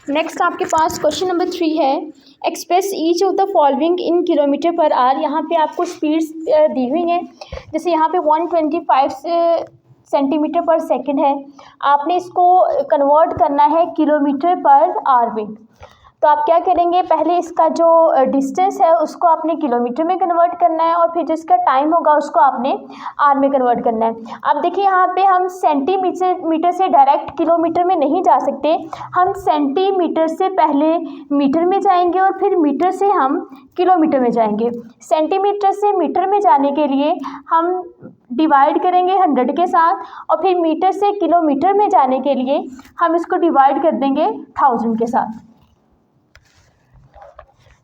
Next आपके पास question number 3 है, express each of the following in kilometre per our. यहाँ पे आपको स्पीड्स दी हुई हैं, जैसे यहाँ पे 125 सेंटीमीटर पर सेकंड है, आपने इसको कन्वर्ट करना है किलोमीटर पर आवर में। तो आप क्या करेंगे, पहले इसका जो डिस्टेंस है उसको आपने किलोमीटर में कन्वर्ट करना है और फिर जो इसका टाइम होगा उसको आपने आवर में कन्वर्ट करना है। अब देखिए यहाँ पे हम सेंटीमीटर से डायरेक्ट किलोमीटर में नहीं जा सकते, हम सेंटीमीटर से पहले मीटर में जाएंगे और फिर मीटर से हम किलोमीटर में जाएंगे। सेंटीमीटर से मीटर में जाने के लिए हम डिवाइड करेंगे 100 के साथ और फिर मीटर से किलोमीटर में जाने के लिए हम इसको डिवाइड कर देंगे 1000 के साथ।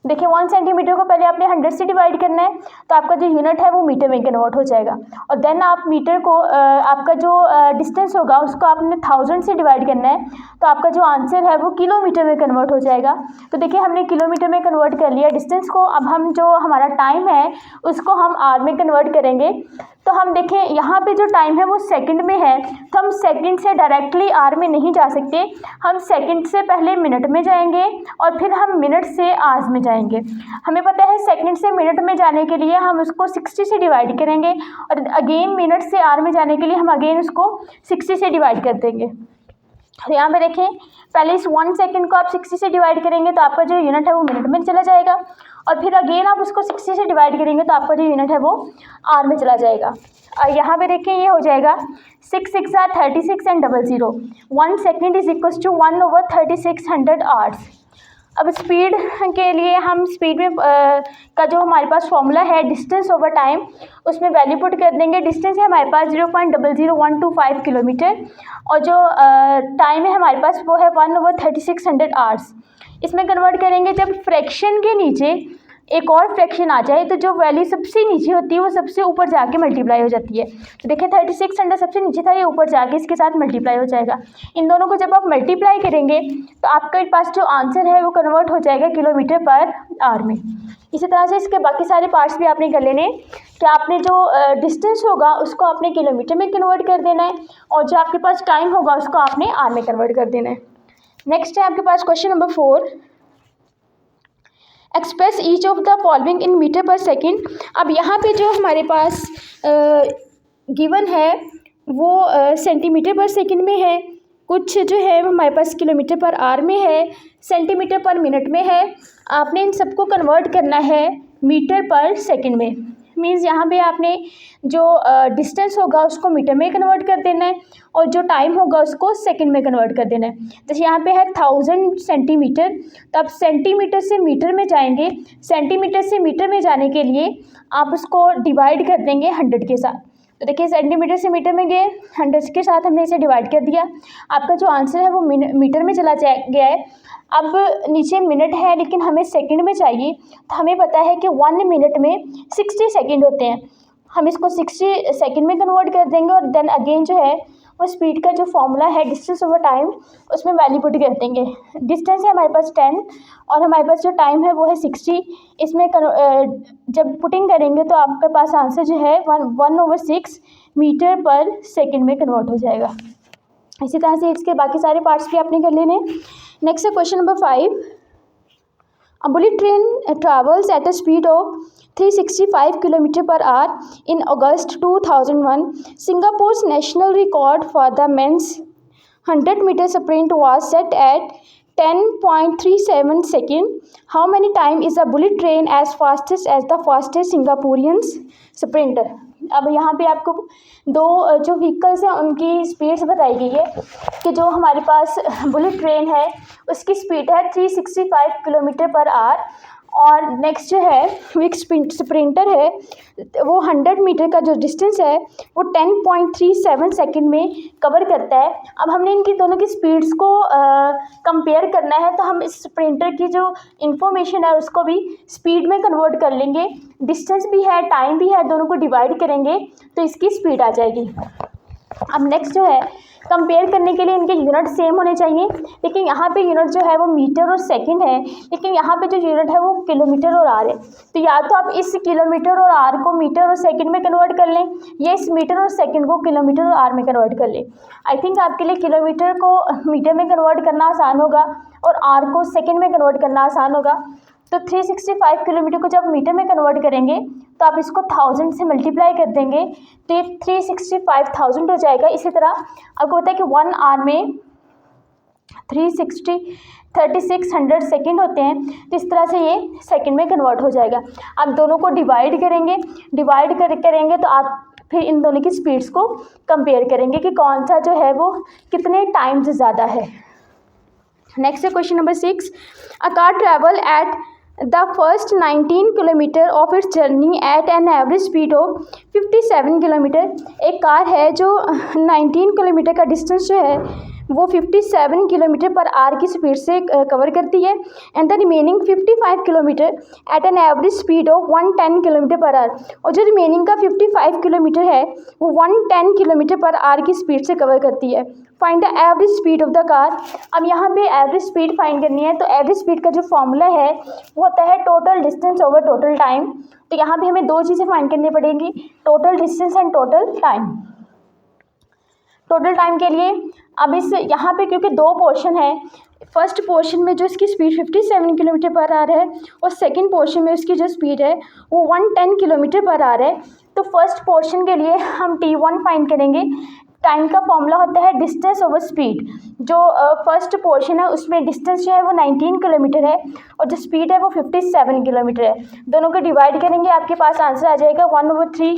देखिए 1 सेंटीमीटर को पहले आपने 100 से डिवाइड करना है तो आपका जो यूनिट है वो मीटर में कन्वर्ट हो जाएगा और देन आप मीटर को आपका जो डिस्टेंस होगा उसको आपने 1000 से डिवाइड करना है तो आपका जो आंसर है वो किलोमीटर में कन्वर्ट हो जाएगा। तो देखिए हमने किलोमीटर में कन्वर्ट कर लिया डिस्टेंस को। अब हम जो हमारा टाइम है उसको हम आवर में कन्वर्ट करेंगे। तो हम देखें यहाँ पे जो टाइम है वो सेकंड में है, तो हम सेकंड से डायरेक्टली आवर में नहीं जा सकते, हम सेकंड से पहले मिनट में जाएंगे और फिर हम मिनट से आवर्स में जाएंगे। हमें पता है सेकंड से मिनट में जाने के लिए हम उसको 60 से डिवाइड करेंगे और अगेन मिनट से आवर में जाने के लिए हम अगेन उसको 60 से डिवाइड कर देंगे। तो यहाँ पे देखें, पहले इस 1 सेकंड को आप 60 से डिवाइड करेंगे तो आपका जो यूनिट है वो मिनट में चला जाएगा और फिर अगेन आप उसको 60 से डिवाइड करेंगे तो आपका जो यूनिट है वो आवर में चला जाएगा। और यहाँ पे देखें ये हो जाएगा 6 6 36 and 00। 1 second is equal to 1/3600 hours. अब स्पीड के लिए हम स्पीड में का जो हमारे पास फॉर्मूला है डिस्टेंस ओवर टाइम, उसमें वैल्यू पुट कर देंगे। डिस्टेंस है हमारे पास 0.00125 किलोमीटर और जो टाइम है हमारे पास वो है 1/3600 आवर्स। इसमें कन्वर्ट करेंगे जब फ्रैक्शन के नीचे एक और फ्रैक्शन आ जाए तो जो वैल्यू सबसे नीचे होती है वो सबसे ऊपर जाके मल्टीप्लाई हो जाती है। तो देखिए 3600 सबसे नीचे था, ये ऊपर जाके इसके साथ मल्टीप्लाई हो जाएगा। इन दोनों को जब आप मल्टीप्लाई करेंगे तो आपके पास जो आंसर है वो कन्वर्ट हो जाएगा किलोमीटर पर आवर में। इसी तरह से इसके बाकी सारे पार्ट्स भी आपने कर लेने कि आपने जो डिस्टेंस होगा उसको आपने किलोमीटर में कन्वर्ट कर देना है और जो आपके पास टाइम होगा उसको आपने आवर में कन्वर्ट कर देना है। नेक्स्ट है आपके पास question number 4, express each of the following in meter per second. अब यहाँ पे जो हमारे पास गिवन है वो सेंटीमीटर पर सेकंड में है, कुछ जो है हमारे पास किलोमीटर पर आवर में है, सेंटीमीटर पर मिनट में है। आपने इन सबको कन्वर्ट करना है मीटर पर सेकंड में। मीन्स यहाँ पे आपने जो डिस्टेंस होगा उसको मीटर में कन्वर्ट कर देना है और जो टाइम होगा उसको सेकंड में कन्वर्ट कर देना है। जैसे यहाँ पे है 1000 सेंटीमीटर, तो आप सेंटीमीटर से मीटर में जाएंगे। सेंटीमीटर से मीटर में जाने के लिए आप उसको डिवाइड कर देंगे 100 के साथ। तो देखिए सेंटीमीटर से मीटर में गए, 100 के साथ हमने इसे डिवाइड कर दिया, आपका जो आंसर है वो मीटर में चला गया है। अब नीचे मिनट है लेकिन हमें सेकंड में चाहिए, तो हमें पता है कि 1 मिनट में 60 सेकंड होते हैं। हम इसको 60 सेकंड में कन्वर्ट कर देंगे और देन अगेन जो है वो स्पीड का जो फॉर्मूला है डिस्टेंस ओवर टाइम उसमें वैल्यू पुट कर देंगे। डिस्टेंस है हमारे पास 10 और हमारे पास जो टाइम है वो है 60। इसमें जब पुटिंग करेंगे तो आपके पास आंसर जो है 1/6 मीटर पर सेकंड में कन्वर्ट हो जाएगा। इसी तरह से इसके बाकी सारे पार्ट्स भी आपने कर लेने। नेक्स्ट है question number 5, a bullet train travels at a speed of 365 km per hour in August 2001. Singapore's national record for the men's 100-meter sprint was set at 10.37 seconds. How many times is a bullet train as fastest as the fastest Singaporean sprinter? अब यहाँ पे आपको दो जो vehicles हैं उनकी speeds बताई गई है कि जो हमारे पास बुलेट ट्रेन है उसकी स्पीड है 365 किलोमीटर पर आवर और नेक्स्ट जो है वो एक स्प्रिंटर है वो 100 मीटर का जो डिस्टेंस है वो 10.37 सेकंड में कवर करता है। अब हमने इनकी दोनों की स्पीड्स को कंपेयर करना है तो हम इस स्प्रिंटर की जो इन्फॉर्मेशन है उसको भी स्पीड में कन्वर्ट कर लेंगे। डिस्टेंस भी है, टाइम भी है, दोनों को डिवाइड करेंगे तो इसकी स्पीड आ जाएगी। अब नेक्स्ट जो है कंपेयर करने के लिए इनके यूनिट सेम होने चाहिए, लेकिन यहाँ पे यूनिट जो है वो मीटर और सेकंड है, लेकिन यहाँ पे जो यूनिट है वो किलोमीटर और आर है। तो या तो आप इस किलोमीटर और आर को मीटर और सेकंड में कन्वर्ट कर लें या इस मीटर और सेकंड को किलोमीटर और आर में कन्वर्ट कर लें। आई थिंक आपके लिए किलोमीटर को मीटर में कन्वर्ट करना आसान होगा और आर को सेकंड में कन्वर्ट करना आसान होगा। तो 365 किलोमीटर को जब मीटर में कन्वर्ट करेंगे तो आप इसको 1000 से मल्टीप्लाई कर देंगे तो ये 365,000 हो जाएगा। इसी तरह आपको पता है कि 1 आवर में 3600 सेकेंड होते हैं, तो इस तरह से ये सेकंड में कन्वर्ट हो जाएगा। आप दोनों को डिवाइड करेंगे, करेंगे तो आप फिर इन दोनों की स्पीड्स को कंपेयर करेंगे कि कौन सा जो है वो कितने टाइम्स ज़्यादा है। नेक्स्ट है question number 6। A car travel at the first 19 kilometre of its journey at an average speed of 57 kilometre. एक कार है जो 19 किलोमीटर का डिस्टेंस जो है वो 57 किलोमीटर पर आवर की स्पीड से कवर करती है and the remaining 55 kilometre at an average speed of 110 kilometre per hour. और जो रिमेनिंग का 55 किलोमीटर है वो 110 किलोमीटर पर आवर की स्पीड से कवर करती है। Find the average speed of the car. अब यहाँ पे एवरेज स्पीड फाइंड करनी है, तो एवरेज स्पीड का जो फॉर्मूला है वो होता है total distance over total time. तो यहाँ पे हमें दो चीज़ें फाइंड करनी पड़ेंगी, total distance and total time. Total time के लिए अब इस यहाँ पे क्योंकि दो पोर्शन है, फर्स्ट पोर्शन में जो इसकी स्पीड 57 किलोमीटर पर आवर है और सेकंड पोर्शन में उसकी जो स्पीड है वो 110 किलोमीटर पर आवर है। तो फर्स्ट पोर्शन के लिए हम T1 फाइंड करेंगे। टाइम का फॉर्मूला होता है डिस्टेंस ओवर स्पीड। जो फर्स्ट पोर्शन है उसमें डिस्टेंस जो है वो 19 किलोमीटर है और जो स्पीड है वो 57 किलोमीटर है। दोनों को डिवाइड करेंगे, आपके पास आंसर आ जाएगा 1/3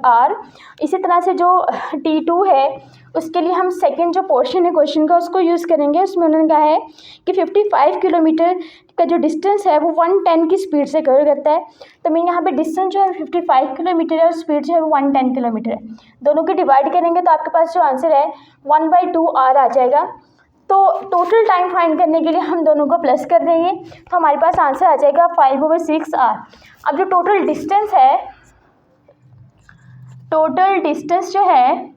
आर। इसी तरह से जो T2 है उसके लिए हम सेकंड जो पोर्शन है क्वेश्चन का उसको यूज़ करेंगे। उसमें उन्होंने कहा है कि 55 किलोमीटर का जो डिस्टेंस है वो 110 की स्पीड से कवर करता है। तो मैं यहाँ पे डिस्टेंस जो है 55 किलोमीटर है और स्पीड जो है वो 110 किलोमीटर है। दोनों को डिवाइड करेंगे तो आपके पास जो आंसर है 1/2 आर आ जाएगा। तो टोटल टाइम फाइंड करने के लिए हम दोनों को प्लस कर देंगे तो हमारे पास आंसर आ जाएगा 5/6 आर। अब जो टोटल डिस्टेंस है, टोटल डिस्टेंस जो है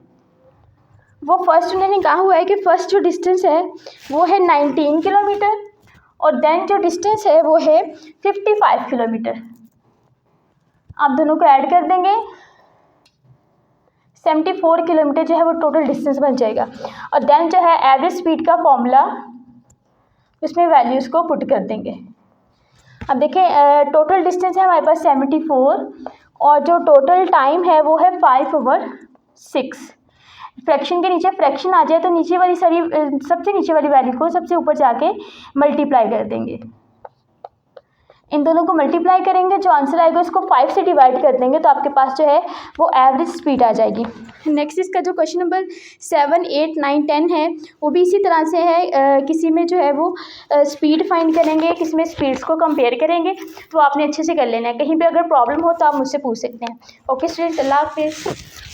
वो फर्स्ट उन्होंने कहा हुआ है कि फर्स्ट जो डिस्टेंस है वो है 19 किलोमीटर और देन जो डिस्टेंस है वो है 55 किलोमीटर। आप दोनों को ऐड कर देंगे, 74 किलोमीटर जो है वो टोटल डिस्टेंस बन जाएगा। और देन जो है एवरेज स्पीड का फॉर्मूला उसमें वैल्यूज़ को पुट कर देंगे। अब देखें टोटल डिस्टेंस है हमारे पास 74 और जो टोटल टाइम है वो है 5/6। फ्रैक्शन के नीचे फ्रैक्शन आ जाए तो नीचे वाली सारी सबसे नीचे वाली वैल्यू को सबसे ऊपर जाके मल्टीप्लाई कर देंगे। इन दोनों को मल्टीप्लाई करेंगे, जो आंसर आएगा उसको 5 से डिवाइड कर देंगे तो आपके पास जो है वो एवरेज स्पीड आ जाएगी। नेक्स्ट इसका जो क्वेश्चन नंबर 7, 8, 9, 10 है वो भी इसी तरह से है। किसी में जो है वो स्पीड फाइंड करेंगे, किसी में स्पीड्स को कंपेयर करेंगे, तो आपने अच्छे से कर लेना है। कहीं पे अगर प्रॉब्लम हो तो आप मुझसे पूछ सकते हैं। ओके स्टूडेंट्स, अल्लाह हाफिज़।